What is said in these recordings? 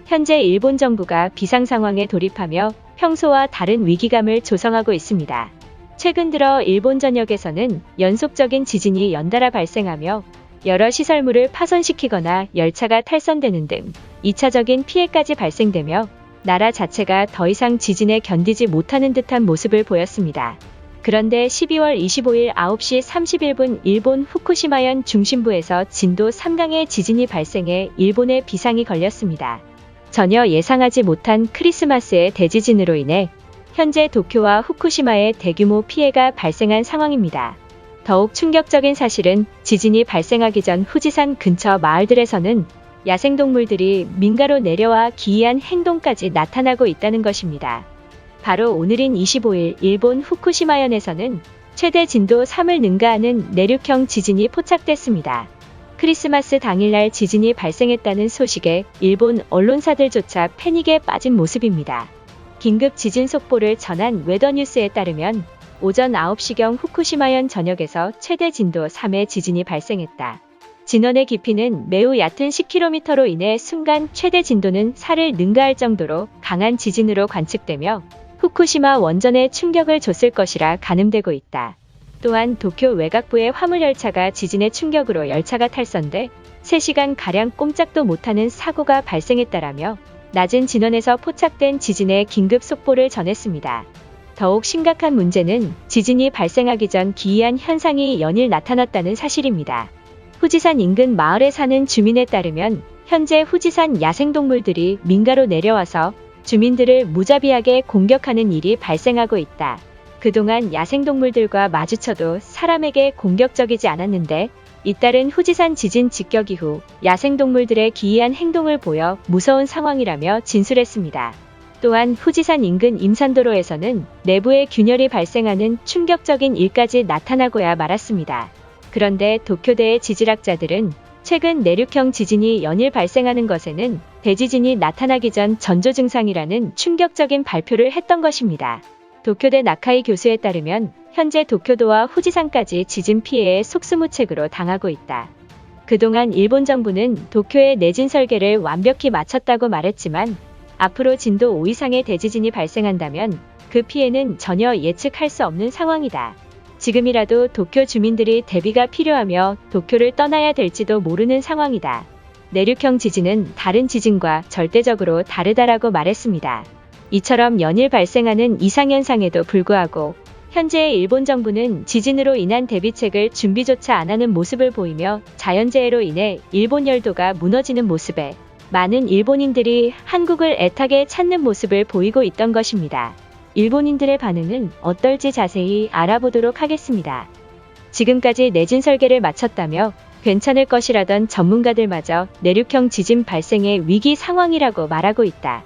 현재 일본 정부가 비상 상황에 돌입하며 평소와 다른 위기감을 조성하고 있습니다. 최근 들어 일본 전역에서는 연속적인 지진이 연달아 발생하며 여러 시설물을 파손시키거나 열차가 탈선되는 등 2차적인 피해까지 발생되며 나라 자체가 더 이상 지진에 견디지 못하는 듯한 모습을 보였습니다. 그런데 12월 25일 9시 31분 일본 후쿠시마현 중심부에서 진도 3강의 지진이 발생해 일본에 비상이 걸렸습니다. 전혀 예상하지 못한 크리스마스의 대지진으로 인해 현재 도쿄와 후쿠시마에 대규모 피해가 발생한 상황입니다. 더욱 충격적인 사실은 지진이 발생하기 전 후지산 근처 마을들에서는 야생동물들이 민가로 내려와 기이한 행동까지 나타나고 있다는 것입니다. 바로 오늘인 25일 일본 후쿠시마현에서는 최대 진도 3을 능가하는 내륙형 지진이 포착됐습니다. 크리스마스 당일날 지진이 발생했다는 소식에 일본 언론사들조차 패닉에 빠진 모습입니다. 긴급 지진 속보를 전한 웨더뉴스에 따르면 오전 9시경 후쿠시마현 전역에서 최대 진도 3의 지진이 발생했다. 진원의 깊이는 매우 얕은 10km로 인해 순간 최대 진도는 4를 능가할 정도로 강한 지진으로 관측되며 후쿠시마 원전에 충격을 줬을 것이라 가늠되고 있다. 또한 도쿄 외곽부의 화물열차가 지진의 충격으로 열차가 탈선돼 3시간가량 꼼짝도 못하는 사고가 발생했다라며 낮은 진원에서 포착된 지진의 긴급 속보를 전했습니다. 더욱 심각한 문제는 지진이 발생하기 전 기이한 현상이 연일 나타났다는 사실입니다. 후지산 인근 마을에 사는 주민에 따르면 현재 후지산 야생동물들이 민가로 내려와서 주민들을 무자비하게 공격하는 일이 발생하고 있다. 그동안 야생동물들과 마주쳐도 사람에게 공격적이지 않았는데 잇따른 후지산 지진 직격 이후 야생동물들의 기이한 행동을 보여 무서운 상황이라며 진술했습니다. 또한 후지산 인근 임산도로에서는 내부에 균열이 발생하는 충격적인 일까지 나타나고야 말았습니다. 그런데 도쿄대의 지질학자들은 최근 내륙형 지진이 연일 발생하는 것에는 대지진이 나타나기 전 전조 증상이라는 충격적인 발표를 했던 것입니다. 도쿄대 나카이 교수에 따르면 현재 도쿄도와 후지산까지 지진 피해에 속수무책으로 당하고 있다. 그동안 일본 정부는 도쿄의 내진 설계를 완벽히 마쳤다고 말했지만 앞으로 진도 5 이상의 대지진이 발생한다면 그 피해는 전혀 예측할 수 없는 상황이다. 지금이라도 도쿄 주민들이 대비가 필요하며 도쿄를 떠나야 될지도 모르는 상황이다. 내륙형 지진은 다른 지진과 절대적으로 다르다라고 말했습니다. 이처럼 연일 발생하는 이상현상에도 불구하고 현재의 일본 정부는 지진으로 인한 대비책을 준비조차 안 하는 모습을 보이며 자연재해로 인해 일본 열도가 무너지는 모습에 많은 일본인들이 한국을 애타게 찾는 모습을 보이고 있던 것입니다. 일본인들의 반응은 어떨지 자세히 알아보도록 하겠습니다. 지금까지 내진 설계를 마쳤다며 괜찮을 것이라던 전문가들마저 내륙형 지진 발생의 위기 상황이라고 말하고 있다.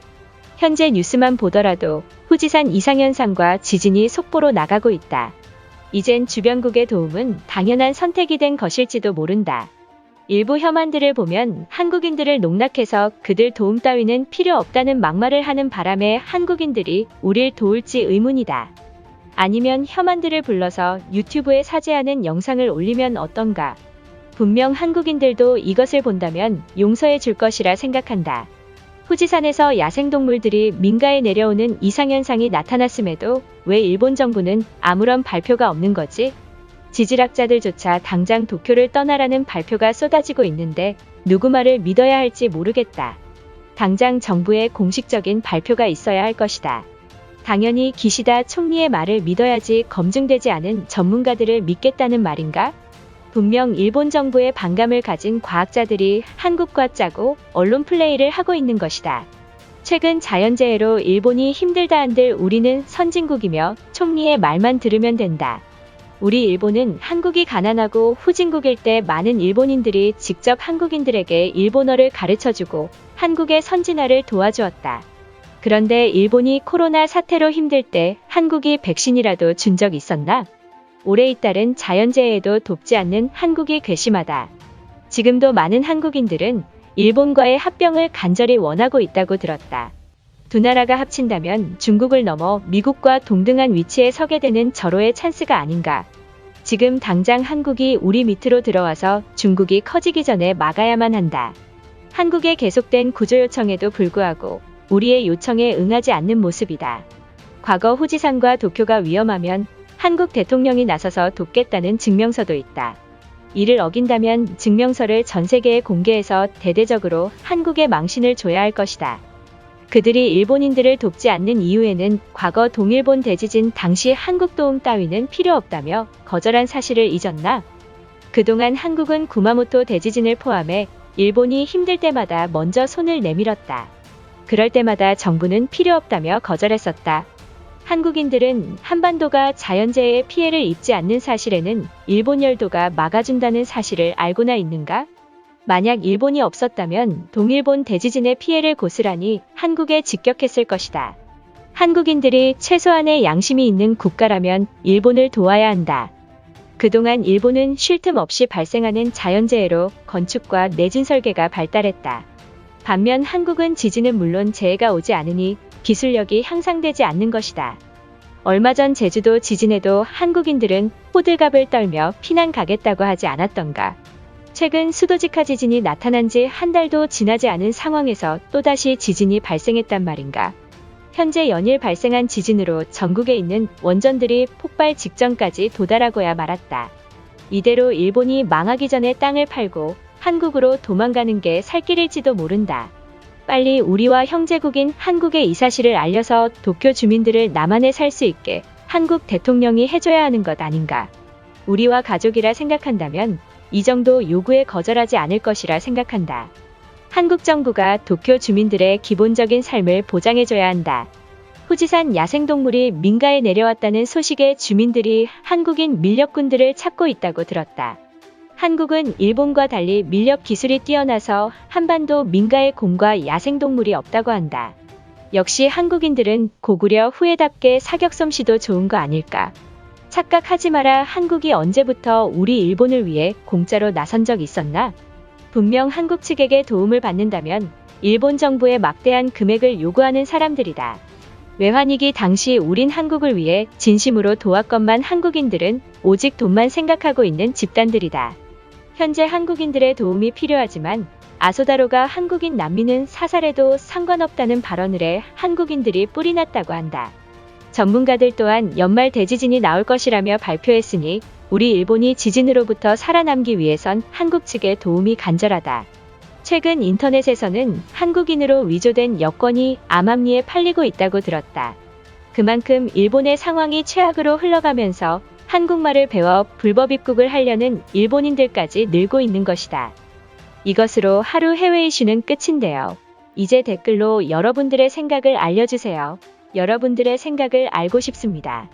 현재 뉴스만 보더라도 후지산 이상현상과 지진이 속보로 나가고 있다. 이젠 주변국의 도움은 당연한 선택이 된 것일지도 모른다. 일부 혐한들을 보면 한국인들을 농락해서 그들 도움 따위는 필요 없다는 막말을 하는 바람에 한국인들이 우릴 도울지 의문이다. 아니면 혐한들을 불러서 유튜브에 사죄하는 영상을 올리면 어떤가. 분명 한국인들도 이것을 본다면 용서해 줄 것이라 생각한다. 후지산에서 야생동물들이 민가에 내려오는 이상현상이 나타났음에도 왜 일본 정부는 아무런 발표가 없는 거지? 지질학자들조차 당장 도쿄를 떠나라는 발표가 쏟아지고 있는데 누구 말을 믿어야 할지 모르겠다. 당장 정부의 공식적인 발표가 있어야 할 것이다. 당연히 기시다 총리의 말을 믿어야지 검증되지 않은 전문가들을 믿겠다는 말인가? 분명 일본 정부의 반감을 가진 과학자들이 한국과 짜고 언론 플레이를 하고 있는 것이다. 최근 자연재해로 일본이 힘들다 한들 우리는 선진국이며 총리의 말만 들으면 된다. 우리 일본은 한국이 가난하고 후진국일 때 많은 일본인들이 직접 한국인들에게 일본어를 가르쳐주고 한국의 선진화를 도와주었다. 그런데 일본이 코로나 사태로 힘들 때 한국이 백신이라도 준 적 있었나? 올해 잇따른 자연재해에도 돕지 않는 한국이 괘씸하다. 지금도 많은 한국인들은 일본과의 합병을 간절히 원하고 있다고 들었다. 두 나라가 합친다면 중국을 넘어 미국과 동등한 위치에 서게 되는 절호의 찬스가 아닌가. 지금 당장 한국이 우리 밑으로 들어와서 중국이 커지기 전에 막아야만 한다. 한국의 계속된 구조 요청에도 불구하고 우리의 요청에 응하지 않는 모습이다. 과거 후지산과 도쿄가 위험하면 한국 대통령이 나서서 돕겠다는 증명서도 있다. 이를 어긴다면 증명서를 전 세계에 공개해서 대대적으로 한국에 망신을 줘야 할 것이다. 그들이 일본인들을 돕지 않는 이유에는 과거 동일본 대지진 당시 한국 도움 따위는 필요 없다며 거절한 사실을 잊었나? 그동안 한국은 구마모토 대지진을 포함해 일본이 힘들 때마다 먼저 손을 내밀었다. 그럴 때마다 정부는 필요 없다며 거절했었다. 한국인들은 한반도가 자연재해의 피해를 입지 않는 사실에는 일본 열도가 막아준다는 사실을 알고나 있는가? 만약 일본이 없었다면 동일본 대지진의 피해를 고스란히 한국에 직격했을 것이다. 한국인들이 최소한의 양심이 있는 국가라면 일본을 도와야 한다. 그동안 일본은 쉴 틈 없이 발생하는 자연재해로 건축과 내진 설계가 발달했다. 반면 한국은 지진은 물론 재해가 오지 않으니 기술력이 향상되지 않는 것이다. 얼마 전 제주도 지진에도 한국인들은 호들갑을 떨며 피난 가겠다고 하지 않았던가. 최근 수도직하 지진이 나타난 지 한 달도 지나지 않은 상황에서 또다시 지진이 발생했단 말인가. 현재 연일 발생한 지진으로 전국에 있는 원전들이 폭발 직전까지 도달하고야 말았다. 이대로 일본이 망하기 전에 땅을 팔고 한국으로 도망가는 게 살 길일지도 모른다. 빨리 우리와 형제국인 한국에 이 사실을 알려서 도쿄 주민들을 남한에 살 수 있게 한국 대통령이 해줘야 하는 것 아닌가. 우리와 가족이라 생각한다면 이 정도 요구에 거절하지 않을 것이라 생각한다. 한국 정부가 도쿄 주민들의 기본적인 삶을 보장해줘야 한다. 후지산 야생동물이 민가에 내려왔다는 소식에 주민들이 한국인 밀렵꾼들을 찾고 있다고 들었다. 한국은 일본과 달리 밀렵 기술이 뛰어나서 한반도 민가에 곰과 야생동물이 없다고 한다. 역시 한국인들은 고구려 후예답게 사격솜씨도 좋은 거 아닐까. 착각하지 마라. 한국이 언제부터 우리 일본을 위해 공짜로 나선 적 있었나? 분명 한국 측에게 도움을 받는다면 일본 정부에 막대한 금액을 요구하는 사람들이다. 외환위기 당시 우린 한국을 위해 진심으로 도왔건만 한국인들은 오직 돈만 생각하고 있는 집단들이다. 현재 한국인들의 도움이 필요하지만 아소다로가 한국인 난민은 사살해도 상관없다는 발언을 해 한국인들이 뿔이 났다고 한다. 전문가들 또한 연말 대지진이 나올 것이라며 발표했으니 우리 일본이 지진으로부터 살아남기 위해선 한국 측의 도움이 간절하다. 최근 인터넷에서는 한국인으로 위조된 여권이 암암리에 팔리고 있다고 들었다. 그만큼 일본의 상황이 최악으로 흘러가면서 한국말을 배워 불법 입국을 하려는 일본인들까지 늘고 있는 것이다. 이것으로 하루 해외 이슈는 끝인데요. 이제 댓글로 여러분들의 생각을 알려주세요. 여러분들의 생각을 알고 싶습니다.